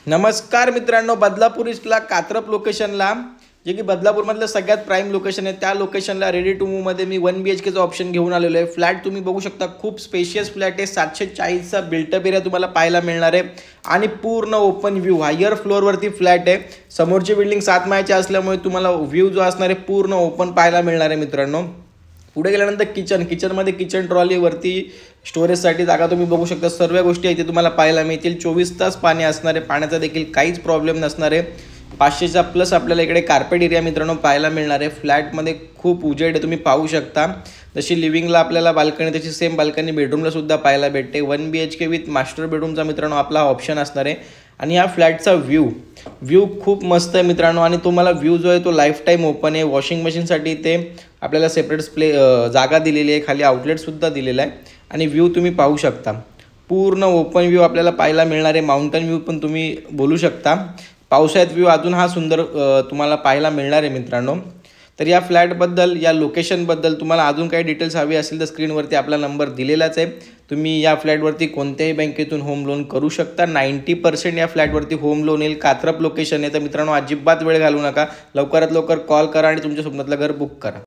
नमस्कार मित्रांनो, बदलापूर ईस्टला कात्रप लोकेशनला, जे की बदलापूरमधलं सगळ्यात प्राईम लोकेशन आहे, त्या लोकेशनला रेडी टू मूवमध्ये मी 1 BHKचा ऑप्शन घेऊन आलेलो आहे. फ्लॅट तुम्ही बघू शकता, खूप स्पेशियस फ्लॅट आहे. 740चा बिल्टअप एरिया तुम्हाला पाहायला मिळणार आहे आणि पूर्ण ओपन व्ह्यू, हायर फ्लोअरवरती फ्लॅट आहे. समोरची बिल्डिंग 7 माळ्याची असल्यामुळे तुम्हाला व्ह्यू जो असणार आहे पूर्ण ओपन पाहायला मिळणार आहे मित्रांनो. पुढे गेल्यानंतर किचनमध्ये किचन ट्रॉलीवरती स्टोरेजसाठी जागा तुम्ही बघू शकता. सर्व गोष्टी इथे तुम्हाला पाहायला मिळतील. 24 तास पाणी असणार आहे, पाण्याचा देखील काहीच प्रॉब्लेम नसणार आहे. 500चा प्लस आपल्याला इकडे कार्पेट एरिया मित्रांनो पाहायला मिळणार आहे. फ्लॅटमध्ये खूप उजेड आहे, तुम्ही पाहू शकता. जशी लिव्हिंगला आपल्याला बाल्कनी, तशी सेम बाल्कनी बेडरूमला सुद्धा पाहायला भेटते. 1 BHK विथ मास्टर बेडरूमचा मित्रांनो आपला ऑप्शन असणार आहे. आणि या फ्लॅटचा व्ह्यू खूप मस्त आहे मित्रांनो. आणि तुम्हाला व्ह्यू जो आहे तो लाईफ टाईम ओपन आहे. वॉशिंग मशीनसाठी ते आपल्याला सेपरेट जागा दिलेली आहे, खाली आउटलेटसुद्धा दिलेला आहे. आणि व्ह्यू तुम्ही पाहू शकता, पूर्ण ओपन व्ह्यू आपल्याला पाहायला मिळणार आहे. माउंटन व्ह्यू पण तुम्ही बोलू शकता. पावसाळ्यात व्ह्यू अजून हा सुंदर तुम्हाला पाहायला मिळणार आहे मित्रांनो. तर या फ्लॅटबद्दल, या लोकेशनबद्दल तुम्हाला अजून काही डिटेल्स हवी असेल तर स्क्रीनवरती आपला नंबर दिलेलाच आहे. तुम्ही या फ्लॅटवरती कोणत्याही बँकेतून होम लोन करू शकता. 90% या फ्लॅटवरती होम लोन येईल. कात्रप लोकेशन आहे. तर मित्रांनो, अजिबात वेळ घालवू नका, लवकरात लवकर कॉल करा आणि तुमच्या स्वप्नातलं घर बुक करा.